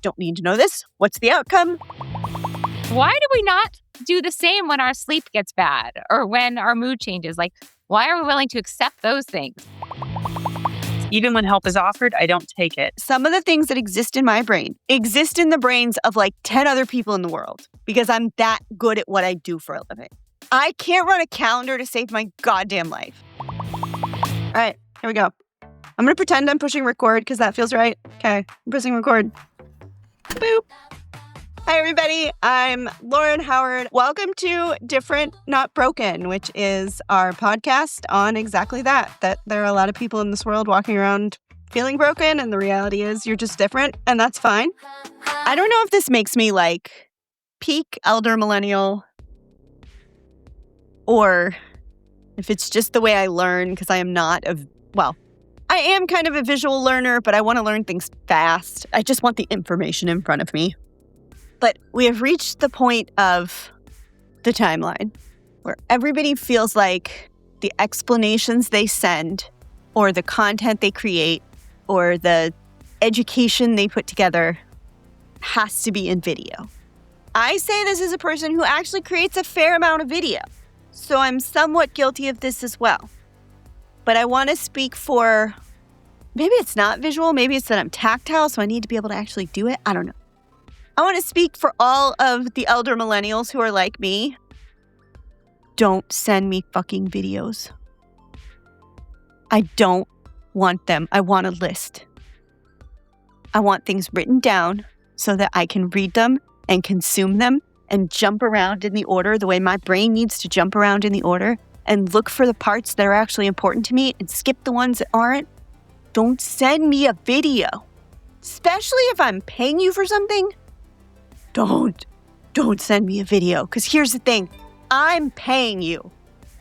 Don't need to know this. What's the outcome? Why do we not do the same when our sleep gets bad or when our mood changes? Like, why are we willing to accept those things? Even when help is offered, I don't take it. Some of the things that exist in my brain exist in the brains of like 10 other people in the world because I'm that good at what I do for a living. I can't run a calendar to save my goddamn life. All right, here we go. I'm going to pretend I'm pushing record because that feels right. Okay, I'm pressing record. Boop. Hi, everybody. I'm Lauren Howard. Welcome to Different, Not Broken, which is our podcast on exactly that there are a lot of people in this world walking around feeling broken, and the reality is you're just different, and that's fine. I don't know if this makes me like peak elder millennial or if it's just the way I learn because I am not I am kind of a visual learner, but I want to learn things fast. I just want the information in front of me. But we have reached the point of the timeline where everybody feels like the explanations they send or the content they create or the education they put together has to be in video. I say this as a person who actually creates a fair amount of video, so I'm somewhat guilty of this as well. But I want to speak for, maybe it's not visual, maybe it's that I'm tactile, so I need to be able to actually do it. I don't know. I want to speak for all of the elder millennials who are like me. Don't send me fucking videos. I don't want them. I want a list. I want things written down so that I can read them and consume them and jump around in the order the way my brain needs to jump around in the order and look for the parts that are actually important to me and skip the ones that aren't. Don't send me a video, especially if I'm paying you for something. Don't send me a video. Because here's the thing. I'm paying you.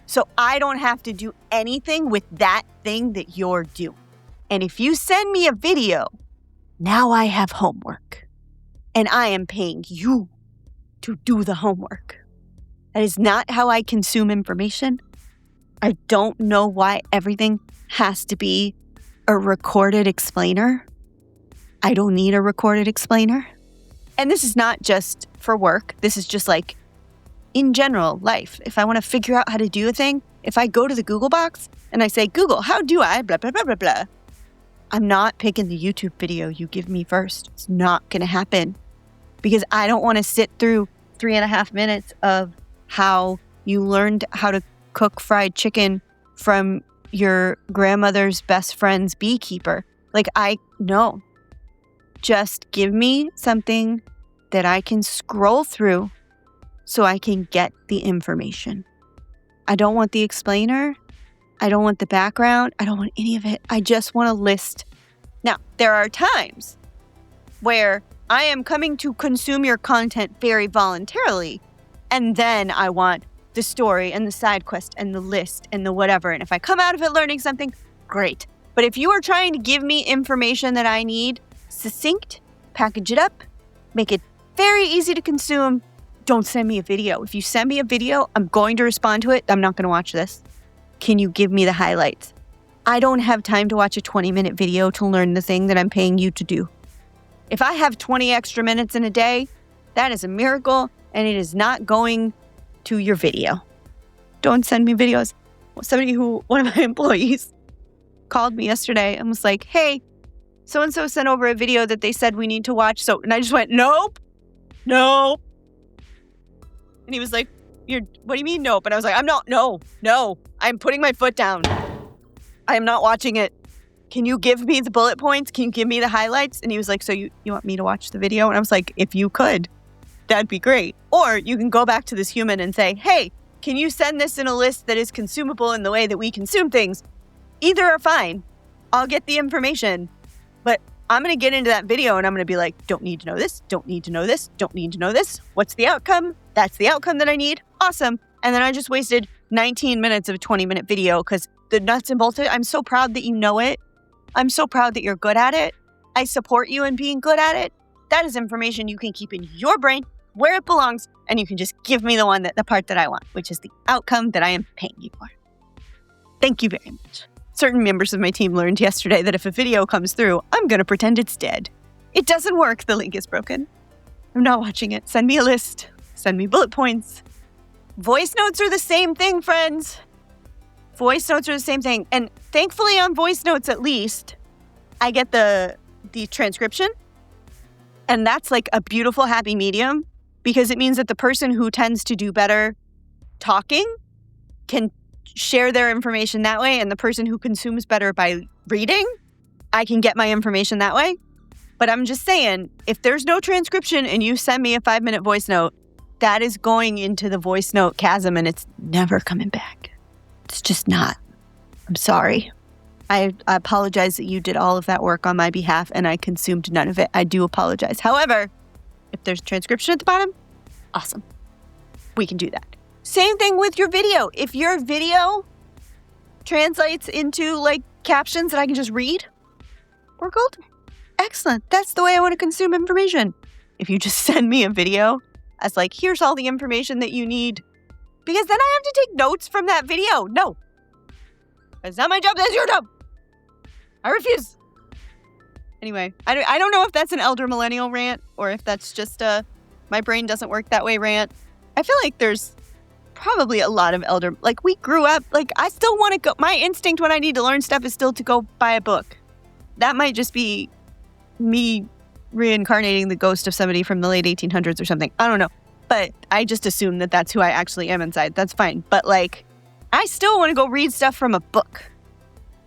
So I don't have to do anything with that thing that you're doing. And if you send me a video, now I have homework. And I am paying you to do the homework. That is not how I consume information. I don't know why everything has to be a recorded explainer. I don't need a recorded explainer. And this is not just for work. This is just like in general life. If I want to figure out how to do a thing, if I go to the Google box and I say, Google, how do I blah, blah, blah, blah, blah. I'm not picking the YouTube video you give me first. It's not going to happen because I don't want to sit through 3.5 minutes of how you learned how to cook fried chicken from your grandmother's best friend's beekeeper. No. Just give me something that I can scroll through so I can get the information. I don't want the explainer. I don't want the background. I don't want any of it. I just want a list. Now, there are times where I am coming to consume your content very voluntarily, and then I want the story and the side quest and the list and the whatever. And if I come out of it learning something, great. But if you are trying to give me information that I need, succinct, package it up, make it very easy to consume. Don't send me a video. If you send me a video, I'm going to respond to it. I'm not going to watch this. Can you give me the highlights? I don't have time to watch a 20-minute video to learn the thing that I'm paying you to do. If I have 20 extra minutes in a day, that is a miracle, and it is not going to your video. Don't send me videos. One of my employees called me yesterday and was like, hey, so-and-so sent over a video that they said we need to watch. And I just went, nope. And he was like, what do you mean nope? And I was like, no. I'm putting my foot down. I am not watching it. Can you give me the bullet points? Can you give me the highlights? And he was like, so you want me to watch the video? And I was like, if you could, that'd be great. Or you can go back to this human and say, hey, can you send this in a list that is consumable in the way that we consume things? Either are fine. I'll get the information. But I'm going to get into that video and I'm going to be like, don't need to know this, don't need to know this, don't need to know this. What's the outcome? That's the outcome that I need. Awesome. And then I just wasted 19 minutes of a 20-minute video because the nuts and bolts of it, I'm so proud that you know it. I'm so proud that you're good at it. I support you in being good at it. That is information you can keep in your brain where it belongs, and you can just give me the part that I want, which is the outcome that I am paying you for. Thank you very much. Certain members of my team learned yesterday that if a video comes through, I'm going to pretend it's dead. It doesn't work. The link is broken. I'm not watching it. Send me a list. Send me bullet points. Voice notes are the same thing, friends. Voice notes are the same thing. And thankfully on voice notes, at least, I get the transcription. And that's like a beautiful happy medium because it means that the person who tends to do better talking can share their information that way. And the person who consumes better by reading, I can get my information that way. But I'm just saying, if there's no transcription and you send me a 5-minute voice note, that is going into the voice note chasm and it's never coming back. It's just not. I'm sorry. I apologize that you did all of that work on my behalf and I consumed none of it. I do apologize. However, if there's transcription at the bottom, awesome. We can do that. Same thing with your video. If your video translates into like captions that I can just read, we're golden. Excellent. That's the way I want to consume information. If you just send me a video as like, here's all the information that you need, because then I have to take notes from that video. No. That's not my job. That's your job. I refuse. Anyway, I don't know if that's an elder millennial rant or if that's just a my brain doesn't work that way rant. I feel like there's probably a lot of elder, like we grew up, like I still want to go, my instinct when I need to learn stuff is still to go buy a book. That might just be me reincarnating the ghost of somebody from the late 1800s or something. I don't know. But I just assume that that's who I actually am inside. That's fine. But like, I still want to go read stuff from a book.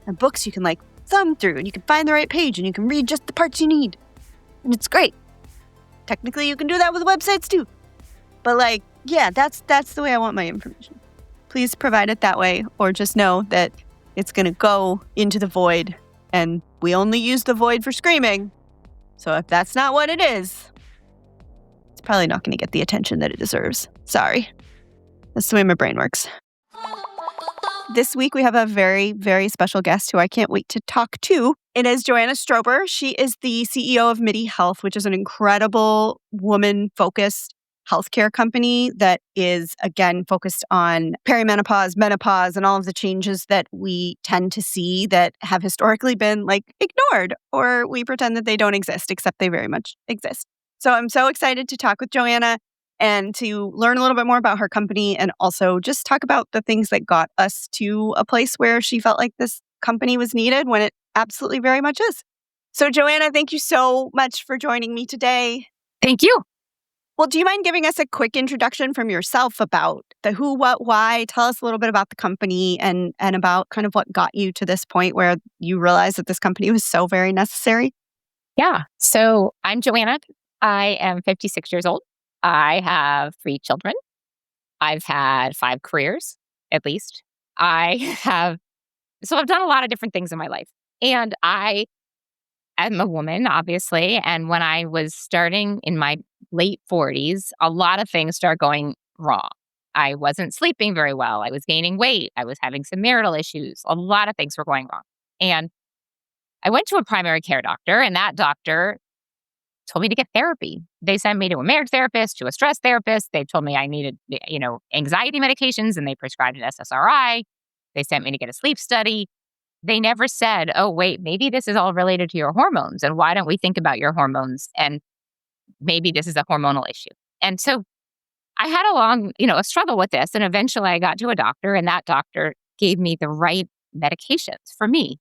And books you can like thumb through and you can find the right page and you can read just the parts you need. And it's great. Technically, you can do that with websites too. But like, yeah, that's the way I want my information. Please provide it that way or just know that it's going to go into the void and we only use the void for screaming. So if that's not what it is, it's probably not going to get the attention that it deserves. Sorry. That's the way my brain works. This week, we have a very, very special guest who I can't wait to talk to. It is Joanna Strober. She is the CEO of Midi Health, which is an incredible woman-focused healthcare company that is, again, focused on perimenopause, menopause, and all of the changes that we tend to see that have historically been like ignored, or we pretend that they don't exist, except they very much exist. So I'm so excited to talk with Joanna and to learn a little bit more about her company and also just talk about the things that got us to a place where she felt like this company was needed when it absolutely very much is. So Joanna, thank you so much for joining me today. Thank you. Well, do you mind giving us a quick introduction from yourself about the who, what, why? Tell us a little bit about the company and about kind of what got you to this point where you realized that this company was so very necessary. Yeah. So I'm Joanna. I am 56 years old. I have 3 children. I've had 5 careers, at least. I've done a lot of different things in my life. And I am a woman, obviously. And when I was starting in my late 40s, a lot of things started going wrong. I wasn't sleeping very well. I was gaining weight. I was having some marital issues. A lot of things were going wrong. And I went to a primary care doctor, and that doctor told me to get therapy. They sent me to a marriage therapist, to a stress therapist. They told me I needed, anxiety medications, and they prescribed an SSRI. They sent me to get a sleep study. They never said, oh, wait, maybe this is all related to your hormones. And why don't we think about your hormones? And maybe this is a hormonal issue. And so I had a struggle with this. And eventually I got to a doctor, and that doctor gave me the right medications for me.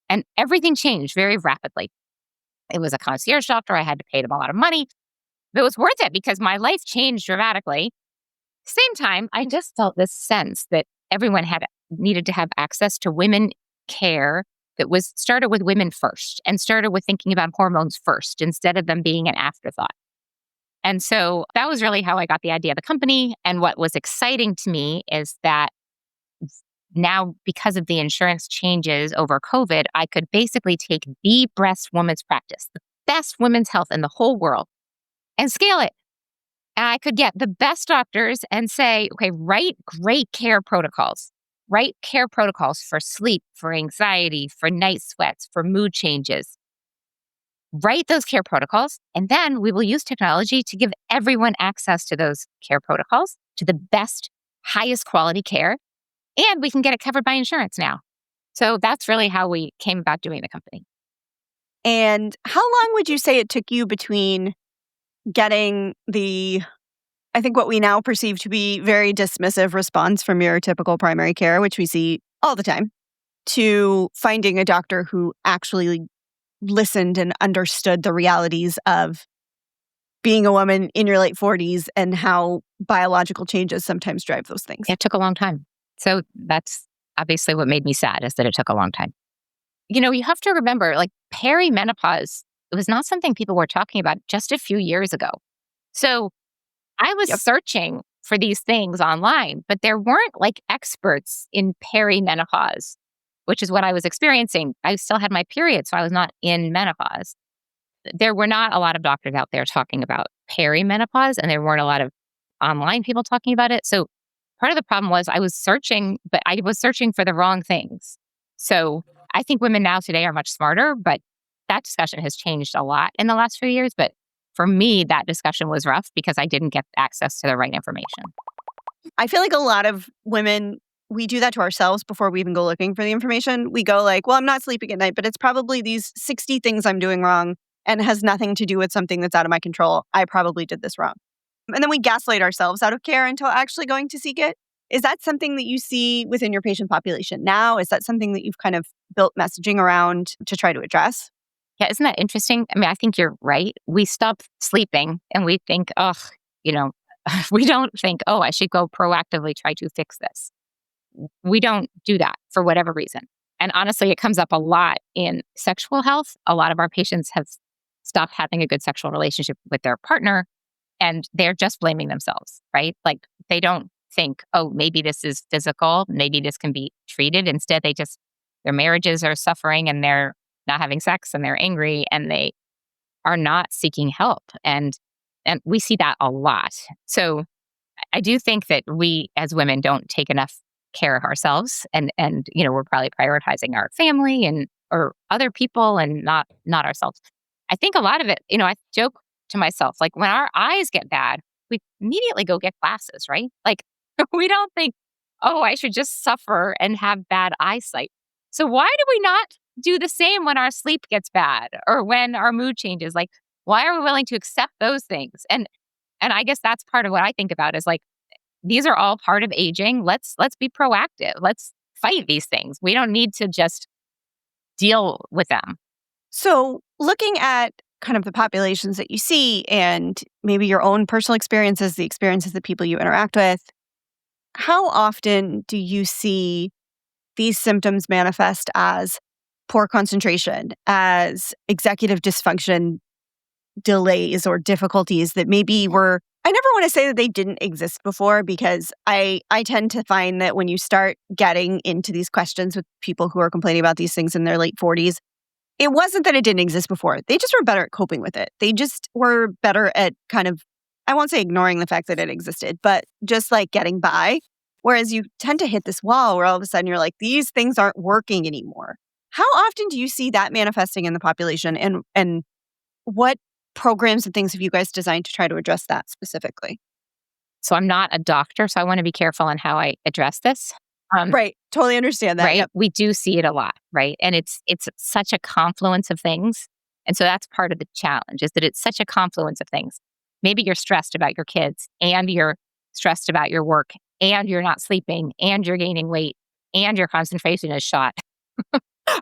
And everything changed very rapidly. It was a concierge doctor. I had to pay them a lot of money. But it was worth it because my life changed dramatically. Same time, I just felt this sense that everyone needed to have access to women care that was started with women first and started with thinking about hormones first instead of them being an afterthought. And so that was really how I got the idea of the company. And what was exciting to me is that now, because of the insurance changes over COVID, I could basically take the best women's practice, the best women's health in the whole world, and scale it. And I could get the best doctors and say, okay, write great care protocols. Write care protocols for sleep, for anxiety, for night sweats, for mood changes. Write those care protocols, and then we will use technology to give everyone access to those care protocols, to the best, highest quality care. And we can get it covered by insurance now. So that's really how we came about doing the company. And how long would you say it took you between getting I think what we now perceive to be very dismissive response from your typical primary care, which we see all the time, to finding a doctor who actually listened and understood the realities of being a woman in your late 40s and how biological changes sometimes drive those things? It took a long time. So that's obviously what made me sad, is that it took a long time. You have to remember, like, perimenopause, it was not something people were talking about just a few years ago. So I was Yep. searching for these things online, but there weren't like experts in perimenopause, which is what I was experiencing. I still had my period, so I was not in menopause. There were not a lot of doctors out there talking about perimenopause, and there weren't a lot of online people talking about it. So part of the problem was I was searching, but I was searching for the wrong things. So I think women now today are much smarter, but that discussion has changed a lot in the last few years. But for me, that discussion was rough because I didn't get access to the right information. I feel like a lot of women, we do that to ourselves before we even go looking for the information. We go like, well, I'm not sleeping at night, but it's probably these 60 things I'm doing wrong and has nothing to do with something that's out of my control. I probably did this wrong. And then we gaslight ourselves out of care until actually going to seek it. Is that something that you see within your patient population now? Is that something that you've kind of built messaging around to try to address? Yeah, isn't that interesting? I mean, I think you're right. We stop sleeping and we think, oh, you know, we don't think, oh, I should go proactively try to fix this. We don't do that for whatever reason. And honestly, it comes up a lot in sexual health. A lot of our patients have stopped having a good sexual relationship with their partner and they're just blaming themselves, right? Like they don't think, oh, maybe this is physical, maybe this can be treated. Instead, their marriages are suffering and they're not having sex and they're angry and they are not seeking help. And we see that a lot. So I do think that we as women don't take enough care of ourselves and we're probably prioritizing our family and or other people and not ourselves. I think a lot of it, I joke to myself, like when our eyes get bad, we immediately go get glasses, right? Like we don't think, oh, I should just suffer and have bad eyesight. So why do we not do the same when our sleep gets bad or when our mood changes? Like, why are we willing to accept those things? And I guess that's part of what I think about is like, these are all part of aging. Let's be proactive. Let's fight these things. We don't need to just deal with them. So, looking at kind of the populations that you see and maybe your own personal experiences, the experiences that people you interact with, how often do you see these symptoms manifest as poor concentration, as executive dysfunction, delays, or difficulties that maybe were, I never want to say that they didn't exist before, because I tend to find that when you start getting into these questions with people who are complaining about these things in their late 40s, it wasn't that it didn't exist before. They just were better at coping with it. They just were better at kind of, I won't say ignoring the fact that it existed, but just like getting by. Whereas you tend to hit this wall where all of a sudden you're like, these things aren't working anymore. How often do you see that manifesting in the population? And what programs and things have you guys designed to try to address that specifically? So I'm not a doctor, so I want to be careful on how I address this. Right. Totally understand that. Right? Yep. We do see it a lot, right? And it's such a confluence of things. And so that's part of the challenge is that it's such a confluence of things. Maybe you're stressed about your kids and you're stressed about your work and you're not sleeping and you're gaining weight and your concentration is shot.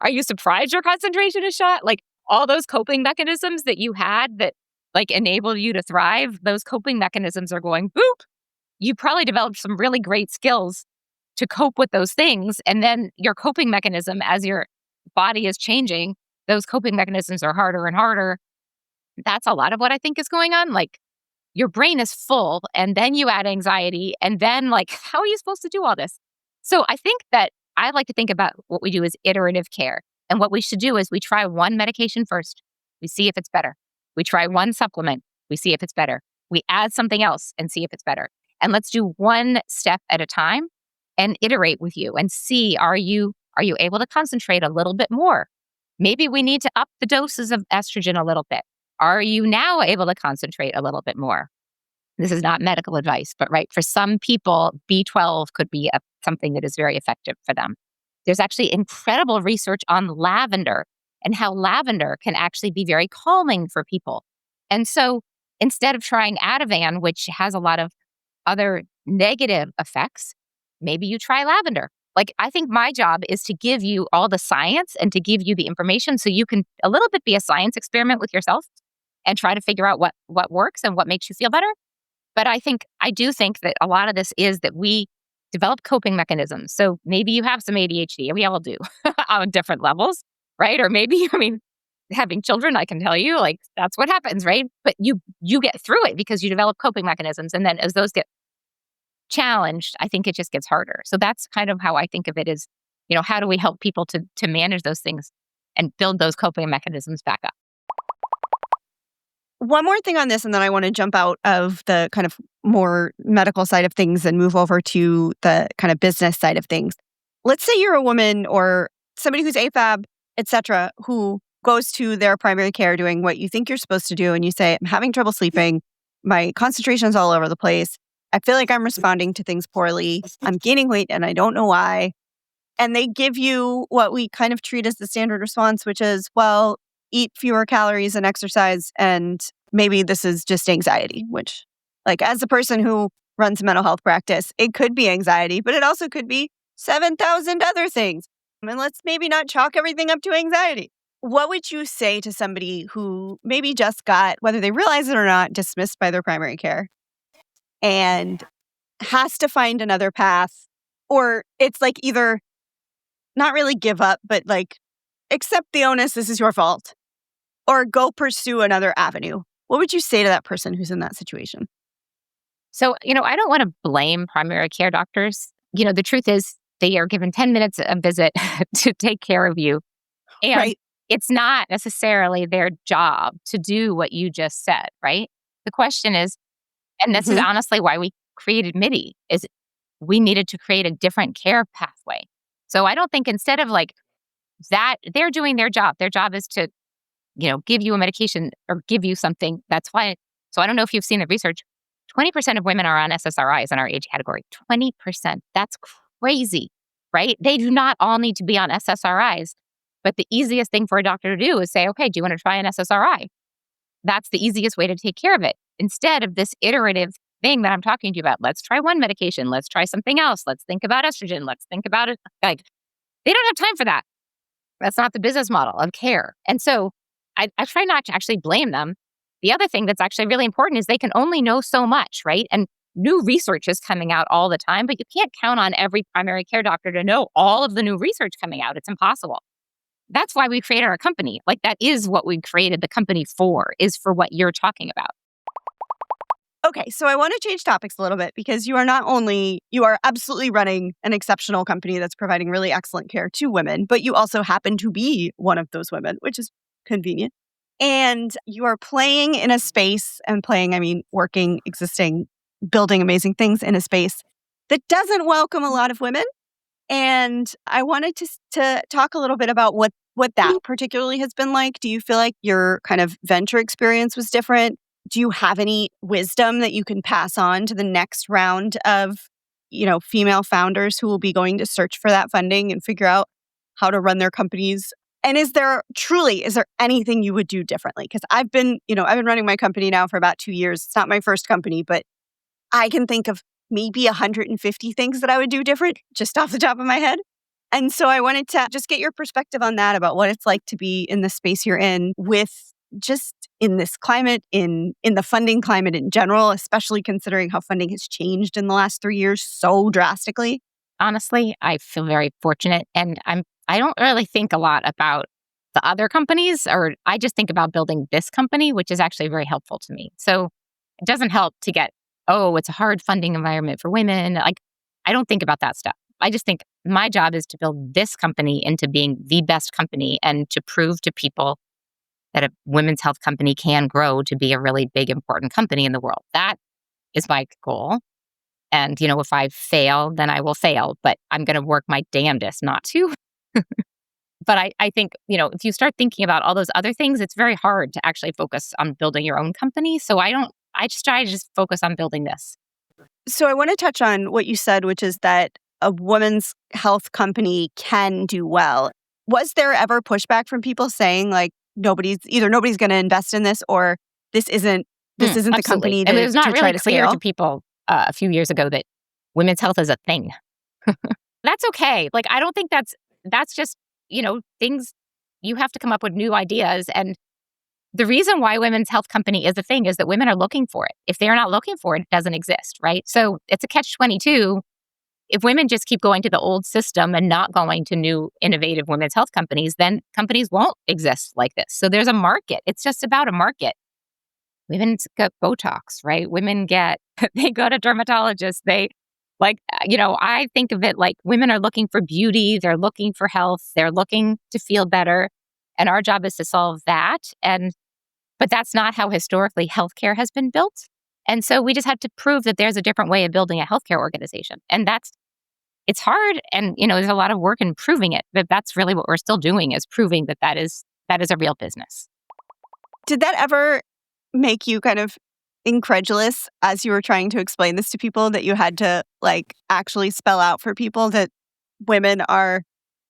Are you surprised your concentration is shot? Like all those coping mechanisms that you had that like enabled you to thrive, those coping mechanisms are going boop. You probably developed some really great skills to cope with those things. And then your coping mechanism, as your body is changing, those coping mechanisms are harder and harder. That's a lot of what I think is going on. Like your brain is full and then you add anxiety and then like, how are you supposed to do all this? So I think that I like to think about what we do as iterative care. And what we should do is we try one medication first. We see if it's better. We try one supplement. We see if it's better. We add something else and see if it's better. And let's do one step at a time and iterate with you and see, are you able to concentrate a little bit more? Maybe we need to up the doses of estrogen a little bit. Are you now able to concentrate a little bit more? This is not medical advice, but right, for some people, B12 could be something that is very effective for them. There's actually incredible research on lavender and how lavender can actually be very calming for people. And so instead of trying Ativan, which has a lot of other negative effects, maybe you try lavender. Like, I think my job is to give you all the science and to give you the information so you can a little bit be a science experiment with yourself and try to figure out what works and what makes you feel better. But I do think that a lot of this is that we develop coping mechanisms. So maybe you have some ADHD, and we all do on different levels, right? Or maybe, having children, I can tell you, like, that's what happens, right? But you get through it because you develop coping mechanisms. And then as those get challenged, I think it just gets harder. So that's kind of how I think of it is, how do we help people to manage those things and build those coping mechanisms back up? One more thing on this, and then I want to jump out of the kind of more medical side of things and move over to the kind of business side of things. Let's say you're a woman or somebody who's AFAB, etc., who goes to their primary care doing what you think you're supposed to do, and you say, I'm having trouble sleeping, my concentration's all over the place, I feel like I'm responding to things poorly, I'm gaining weight and I don't know why. And they give you what we kind of treat as the standard response, which is, well, eat fewer calories and exercise, and maybe this is just anxiety, which, like, as a person who runs a mental health practice, it could be anxiety, but it also could be 7,000 other things. And let's maybe not chalk everything up to anxiety. What would you say to somebody who maybe just got, whether they realize it or not, dismissed by their primary care and has to find another path, or it's like either not really give up, but like accept the onus, this is your fault, or go pursue another avenue? What would you say to that person who's in that situation? So, I don't want to blame primary care doctors. The truth is they are given 10 minutes a visit to take care of you. And Right. it's not necessarily their job to do what you just said, right? The question is, and this is Mhm. honestly why we created Midi, is we needed to create a different care pathway. So I don't think instead of like that, they're doing their job. Their job is to, give you a medication or give you something. That's why. So I don't know if you've seen the research. 20% of women are on SSRIs in our age category. 20%. That's crazy, right? They do not all need to be on SSRIs. But the easiest thing for a doctor to do is say, okay, do you want to try an SSRI? That's the easiest way to take care of it. Instead of this iterative thing that I'm talking to you about, let's try one medication, let's try something else, let's think about estrogen, let's think about it. Like, they don't have time for that. That's not the business model of care. And so I try not to actually blame them. The other thing that's actually really important is they can only know so much, right? And new research is coming out all the time, but you can't count on every primary care doctor to know all of the new research coming out. It's impossible. That's why we created our company. Like, that is what we created the company for, is for what you're talking about. Okay, so I want to change topics a little bit because you are absolutely running an exceptional company that's providing really excellent care to women, but you also happen to be one of those women, which is convenient. And you are playing in a space, and playing, I mean, working, existing, building amazing things in a space that doesn't welcome a lot of women. And I wanted to talk a little bit about what that particularly has been like. Do you feel like your kind of venture experience was different? Do you have any wisdom that you can pass on to the next round of, female founders who will be going to search for that funding and figure out how to run their companies? And is there anything you would do differently? Because I've been running my company now for about 2 years. It's not my first company, but I can think of maybe 150 things that I would do different just off the top of my head. And so I wanted to just get your perspective on that, about what it's like to be in the space you're in, with just in this climate, in the funding climate in general, especially considering how funding has changed in the last 3 years so drastically. Honestly, I feel very fortunate, and I don't really think a lot about the other companies, or I just think about building this company, which is actually very helpful to me. So it doesn't help to get, oh, it's a hard funding environment for women. Like, I don't think about that stuff. I just think my job is to build this company into being the best company and to prove to people that a women's health company can grow to be a really big, important company in the world. That is my goal. And, if I fail, then I will fail, but I'm going to work my damnedest not to. But I think, if you start thinking about all those other things, it's very hard to actually focus on building your own company. So I just try to just focus on building this. So I want to touch on what you said, which is that a women's health company can do well. Was there ever pushback from people saying like nobody's going to invest in this, or this isn't the Absolutely. company And it was not to really try to clear scale? to people a few years ago that women's health is a thing. That's okay. Like, I don't think that's just, things, you have to come up with new ideas. And the reason why women's health company is a thing is that women are looking for it. If they're not looking for it, it doesn't exist, right? So it's a catch-22. If women just keep going to the old system and not going to new innovative women's health companies, then companies won't exist like this. So there's a market. It's just about a market. Women get Botox, right? Women they go to dermatologists. I think of it like women are looking for beauty. They're looking for health. They're looking to feel better. And our job is to solve that. But that's not how historically healthcare has been built. And so we just had to prove that there's a different way of building a healthcare organization. And it's hard. And, there's a lot of work in proving it. But that's really what we're still doing, is proving that is a real business. Did that ever make you kind of incredulous as you were trying to explain this to people, that you had to like actually spell out for people that women are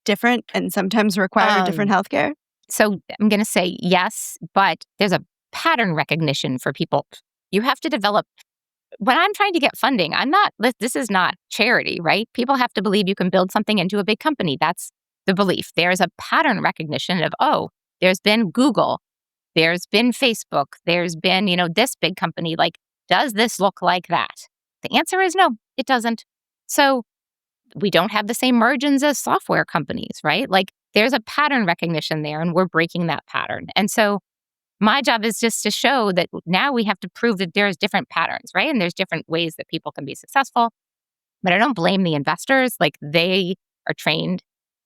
different and sometimes require different healthcare? So I'm going to say yes, but there's a pattern recognition for people. You have to develop. When I'm trying to get funding, this is not charity, right? People have to believe you can build something into a big company. That's the belief. There's a pattern recognition of, there's been Google, there's been Facebook, there's been, this big company. Like, does this look like that? The answer is no, it doesn't. So we don't have the same margins as software companies, right? Like, there's a pattern recognition there, and we're breaking that pattern. And so my job is just to show that now we have to prove that there's different patterns, right? And there's different ways that people can be successful. But I don't blame the investors. Like, they are trained.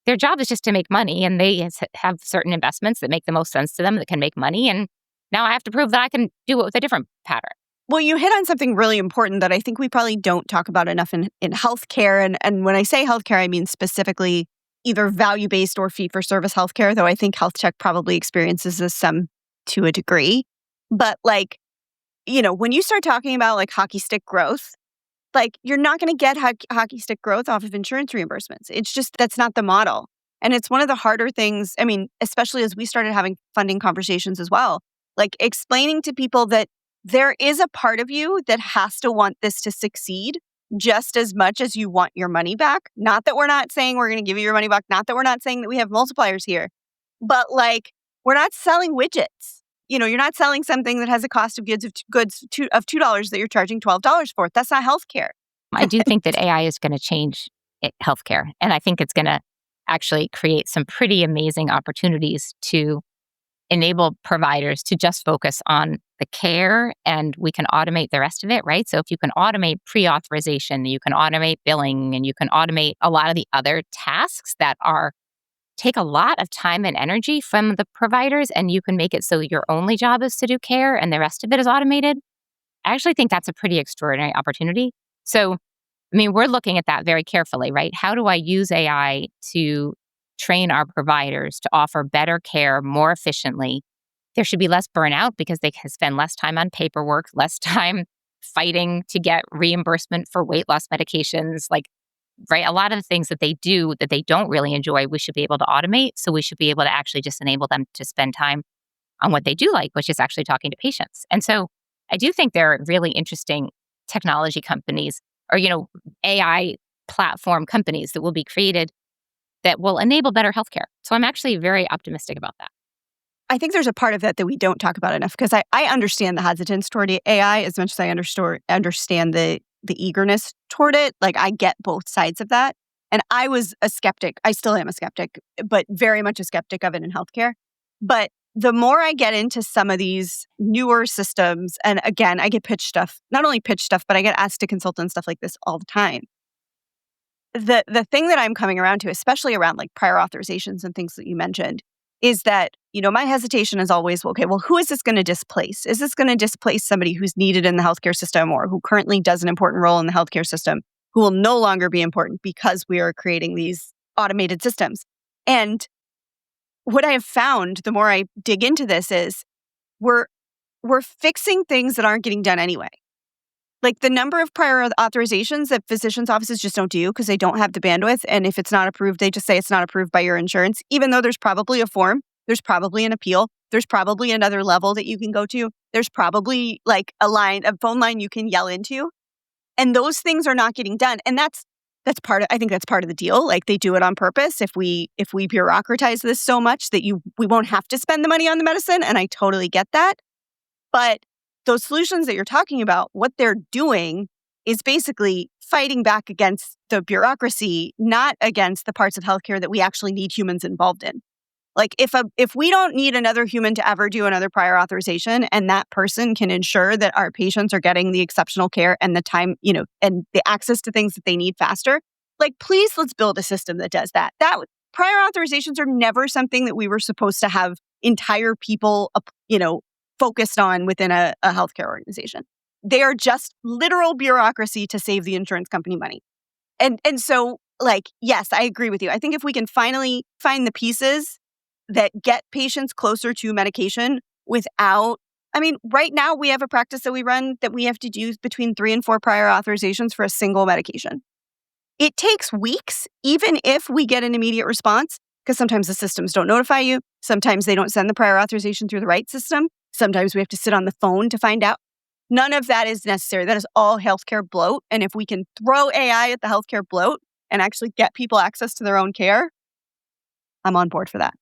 Their job is just to make money, and they have certain investments that make the most sense to them, that can make money. And now I have to prove that I can do it with a different pattern. Well, you hit on something really important that I think we probably don't talk about enough in healthcare. And when I say healthcare, I mean specifically either value-based or fee-for-service healthcare, though I think health tech probably experiences this some to a degree. But when you start talking about like hockey stick growth, like you're not going to get hockey stick growth off of insurance reimbursements. It's just, that's not the model. And it's one of the harder things, I mean, especially as we started having funding conversations as well, like explaining to people that there is a part of you that has to want this to succeed just as much as you want your money back. Not that we're not saying we're going to give you your money back. Not that we're not saying that we have multipliers here. But like, we're not selling widgets. You're not selling something that has a cost of goods of $2 that you're charging $12 for. That's not healthcare. I do think that AI is going to change healthcare. And I think it's going to actually create some pretty amazing opportunities to enable providers to just focus on the care, and we can automate the rest of it, right? So if you can automate pre-authorization, you can automate billing, and you can automate a lot of the other tasks that take a lot of time and energy from the providers, and you can make it so your only job is to do care and the rest of it is automated. I actually think that's a pretty extraordinary opportunity. So, I mean, we're looking at that very carefully, right? How do I use AI to train our providers to offer better care more efficiently? There should be less burnout because they can spend less time on paperwork, less time fighting to get reimbursement for weight loss medications. Like, right, a lot of the things that they do that they don't really enjoy, we should be able to automate. So we should be able to actually just enable them to spend time on what they do like, which is actually talking to patients. And so I do think there are really interesting technology companies or, AI platform companies that will be created that will enable better healthcare. So I'm actually very optimistic about that. I think there's a part of that we don't talk about enough, because I understand the hesitance toward AI as much as I understand the eagerness toward it. Like, I get both sides of that. And I was a skeptic. I still am a skeptic, but very much a skeptic of it in healthcare. But the more I get into some of these newer systems, and again, I get not only pitched stuff, but I get asked to consult on stuff like this all the time. The thing that I'm coming around to, especially around like prior authorizations and things that you mentioned, is that, my hesitation is always, okay, well, who is this going to displace? Is this going to displace somebody who's needed in the healthcare system or who currently does an important role in the healthcare system, who will no longer be important because we are creating these automated systems? And what I have found, the more I dig into this, is we're fixing things that aren't getting done anyway. Like the number of prior authorizations that physicians' offices just don't do because they don't have the bandwidth. And if it's not approved, they just say it's not approved by your insurance, even though there's probably a form, there's probably an appeal, there's probably another level that you can go to. There's probably like a phone line you can yell into. And those things are not getting done. And that's I think that's part of the deal. Like they do it on purpose. If we bureaucratize this so much that we won't have to spend the money on the medicine. And I totally get that. But those solutions that you're talking about, what they're doing is basically fighting back against the bureaucracy, not against the parts of healthcare that we actually need humans involved in. Like if we don't need another human to ever do another prior authorization and that person can ensure that our patients are getting the exceptional care and the time, and the access to things that they need faster, like please let's build a system that does that. Prior authorizations are never something that we were supposed to have entire people, focused on within a healthcare organization. They are just literal bureaucracy to save the insurance company money. And so, like, yes, I agree with you. I think if we can finally find the pieces that get patients closer to medication right now we have a practice that we run that we have to do between 3 and 4 prior authorizations for a single medication. It takes weeks, even if we get an immediate response, because sometimes the systems don't notify you. Sometimes they don't send the prior authorization through the right system. Sometimes we have to sit on the phone to find out. None of that is necessary. That is all healthcare bloat. And if we can throw AI at the healthcare bloat and actually get people access to their own care, I'm on board for that.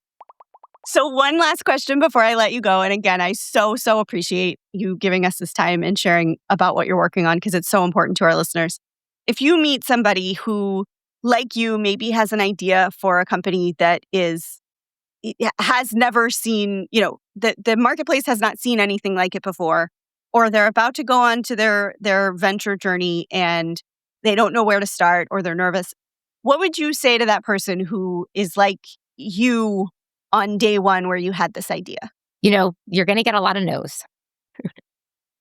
So one last question before I let you go. And again, I so appreciate you giving us this time and sharing about what you're working on because it's so important to our listeners. If you meet somebody who, like you, maybe has an idea for a company that has never seen, the marketplace has not seen anything like it before, or they're about to go on to their venture journey and they don't know where to start or they're nervous, what would you say to that person who is like you on day one where you had this idea? You're going to get a lot of no's.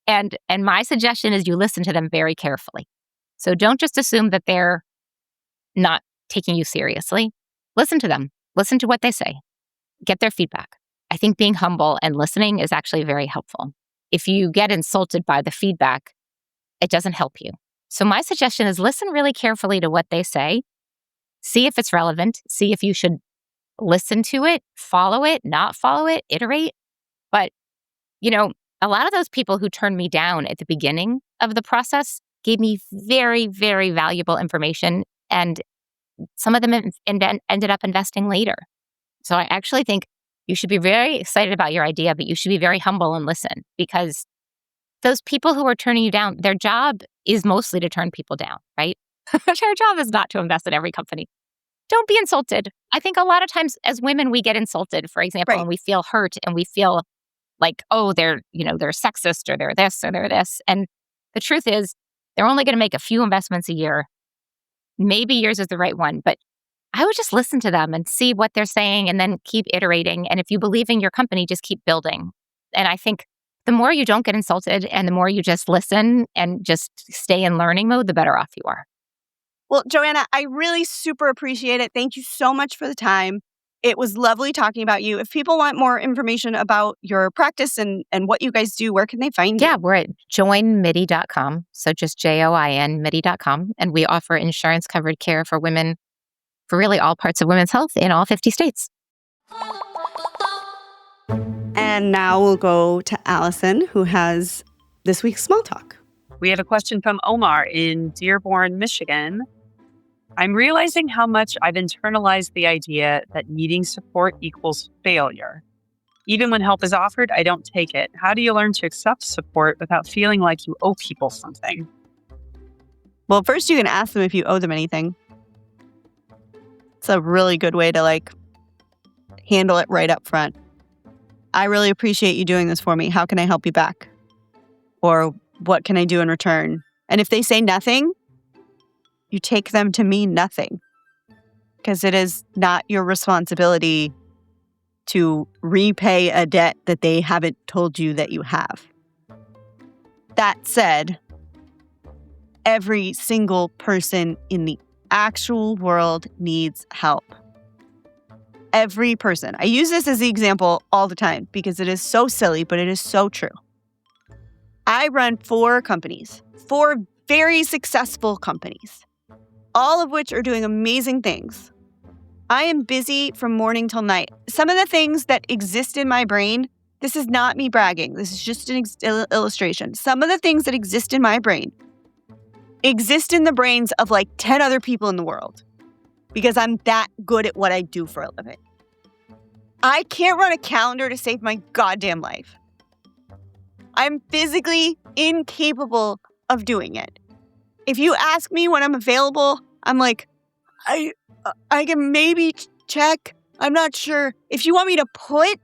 And my suggestion is you listen to them very carefully. So don't just assume that they're not taking you seriously. Listen to them. Listen to what they say. Get their feedback. I think being humble and listening is actually very helpful. If you get insulted by the feedback, it doesn't help you. So my suggestion is listen really carefully to what they say. See if it's relevant. See if you should listen to it, follow it, not follow it, iterate. But, a lot of those people who turned me down at the beginning of the process gave me very, very valuable information. And some of them ended up investing later. So I actually think you should be very excited about your idea, but you should be very humble and listen because those people who are turning you down, their job is mostly to turn people down, right? Their job is not to invest in every company. Don't be insulted. I think a lot of times as women, we get insulted, for example, Right. and we feel hurt and we feel like, oh, they're sexist or they're this or they're this. And the truth is they're only going to make a few investments a year. Maybe yours is the right one, but I would just listen to them and see what they're saying and then keep iterating. And if you believe in your company, just keep building. And I think the more you don't get insulted and the more you just listen and just stay in learning mode, the better off you are. Well, Joanna, I really super appreciate it. Thank you so much for the time. It was lovely talking about you. If people want more information about your practice and what you guys do, where can they find you? Yeah, we're at joinmidi.com. So just JOIN midi.com. And we offer insurance covered care for women for really all parts of women's health in all 50 states. And now we'll go to Alison, who has this week's small talk. We have a question from Omar in Dearborn, Michigan. I'm realizing how much I've internalized the idea that needing support equals failure. Even when help is offered, I don't take it. How do you learn to accept support without feeling like you owe people something? Well, first you can ask them if you owe them anything. It's a really good way to handle it right up front. I really appreciate you doing this for me. How can I help you back? Or what can I do in return? And if they say nothing, you take them to mean nothing. Because it is not your responsibility to repay a debt that they haven't told you that you have. That said, every single person in the actual world needs help. Every person. I use this as the example all the time because it is so silly, but it is so true. I run 4 companies, 4 very successful companies, all of which are doing amazing things. I am busy from morning till night. Some of the things that exist in my brain, this is not me bragging. This is just an illustration. Some of the things that exist in my brain exist in the brains of like 10 other people in the world because I'm that good at what I do for a living. I can't run a calendar to save my goddamn life. I'm physically incapable of doing it. If you ask me when I'm available, I'm like, I can maybe check. I'm not sure. If you want me to put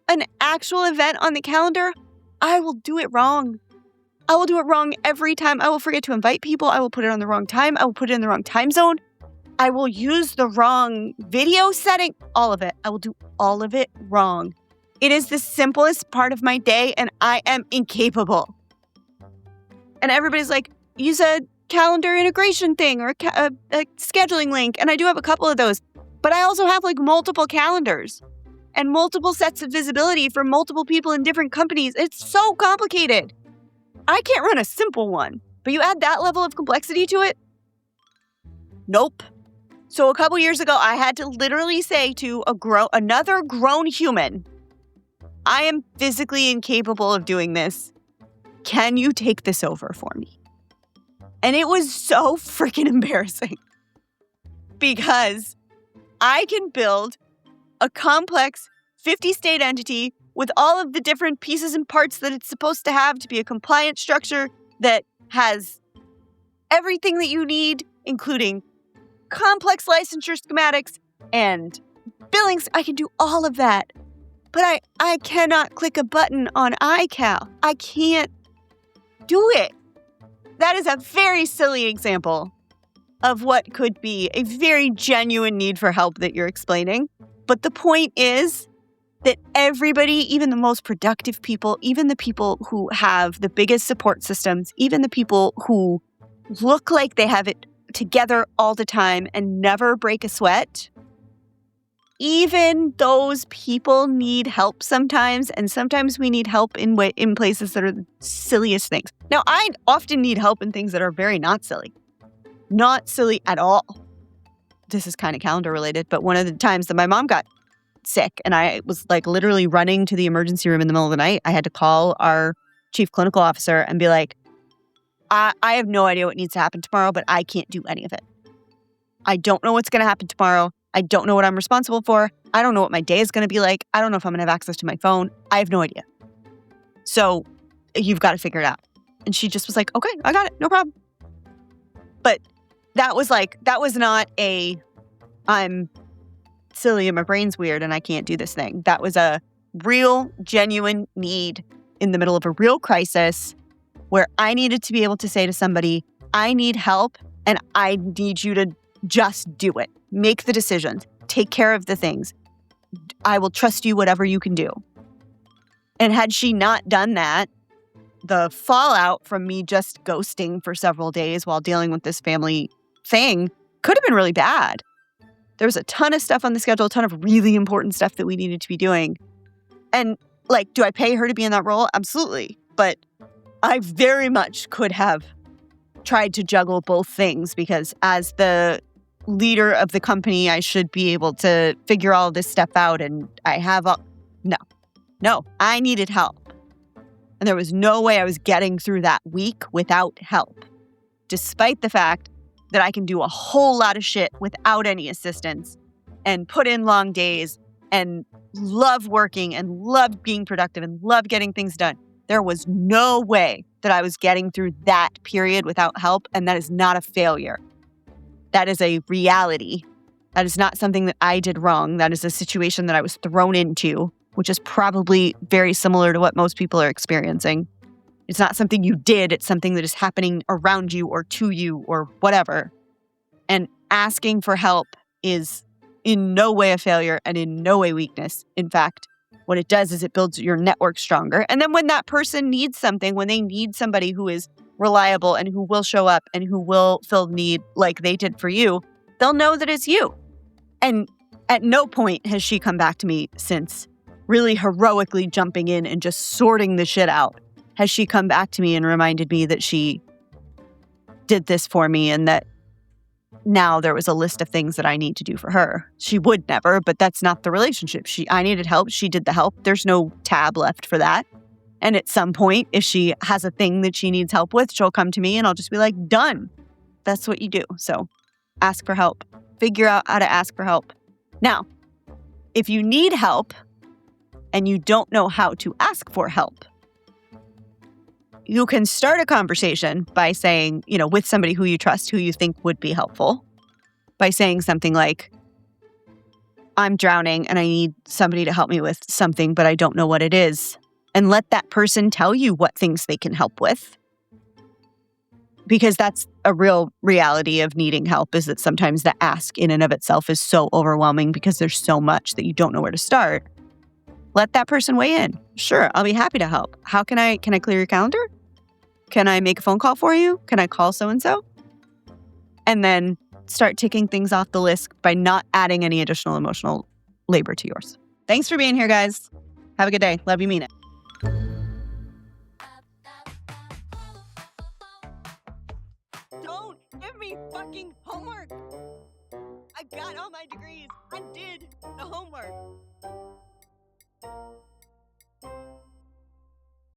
an actual event on the calendar, I will do it wrong. I will do it wrong every time. I will forget to invite people. I will put it on the wrong time. I will put it in the wrong time zone. I will use the wrong video setting. All of it. I will do all of it wrong. It is the simplest part of my day, and I am incapable. And everybody's like, use a calendar integration thing or a scheduling link. And I do have a couple of those. But I also have like multiple calendars and multiple sets of visibility for multiple people in different companies. It's so complicated. I can't run a simple one. But you add that level of complexity to it? Nope. So a couple years ago, I had to literally say to another grown human, I am physically incapable of doing this. Can you take this over for me? And it was so freaking embarrassing because I can build a complex 50-state entity with all of the different pieces and parts that it's supposed to have to be a compliant structure that has everything that you need, including complex licensure schematics and billings. I can do all of that. But I cannot click a button on iCal. I can't do it. That is a very silly example of what could be a very genuine need for help that you're explaining. But the point is that everybody, even the most productive people, even the people who have the biggest support systems, even the people who look like they have it together all the time and never break a sweat, even those people need help sometimes, and sometimes we need help in places that are the silliest things. Now, I often need help in things that are very not silly. Not silly at all. This is kind of calendar related, but one of the times that my mom got sick and I was like literally running to the emergency room in the middle of the night, I had to call our chief clinical officer and be like, I have no idea what needs to happen tomorrow, but I can't do any of it. I don't know what's going to happen tomorrow. I don't know what I'm responsible for. I don't know what my day is going to be like. I don't know if I'm going to have access to my phone. I have no idea. So you've got to figure it out. And she just was like, okay, I got it. No problem. But that was not I'm silly and my brain's weird and I can't do this thing. That was a real, genuine need in the middle of a real crisis where I needed to be able to say to somebody, I need help and I need you to just do it. Make the decisions. Take care of the things. I will trust you whatever you can do. And had she not done that, the fallout from me just ghosting for several days while dealing with this family thing could have been really bad. There was a ton of stuff on the schedule, a ton of really important stuff that we needed to be doing. And like, do I pay her to be in that role? Absolutely. But I very much could have tried to juggle both things because as the leader of the company, I should be able to figure all this stuff out. And I have no, I needed help. And there was no way I was getting through that week without help, despite the fact that I can do a whole lot of shit without any assistance and put in long days and love working and love being productive and love getting things done. There was no way that I was getting through that period without help, and that is not a failure. That is a reality. That is not something that I did wrong. That is a situation that I was thrown into, which is probably very similar to what most people are experiencing. It's not something you did. It's something that is happening around you or to you or whatever. And asking for help is in no way a failure and in no way weakness. In fact, what it does is it builds your network stronger. And then when that person needs something, when they need somebody who is reliable and who will show up and who will fill the need like they did for you, they'll know that it's you. And at no point has she come back to me since really heroically jumping in and just sorting the shit out. has she come back to me and reminded me that she did this for me and that now there was a list of things that I need to do for her. She would never, but that's not the relationship. I needed help. She did the help. There's no tab left for that. And at some point, if she has a thing that she needs help with, she'll come to me and I'll just be like, done. That's what you do. So ask for help. Figure out how to ask for help. Now, if you need help and you don't know how to ask for help, you can start a conversation by saying, with somebody who you trust, who you think would be helpful, by saying something like, I'm drowning and I need somebody to help me with something, but I don't know what it is. And let that person tell you what things they can help with. Because that's a real reality of needing help, is that sometimes the ask in and of itself is so overwhelming because there's so much that you don't know where to start. Let that person weigh in. Sure, I'll be happy to help. How can I clear your calendar? Can I make a phone call for you? Can I call so-and-so? And then start ticking things off the list by not adding any additional emotional labor to yours. Thanks for being here, guys. Have a good day. Love you, mean it. Don't give me fucking homework. I got all my degrees. I did the homework.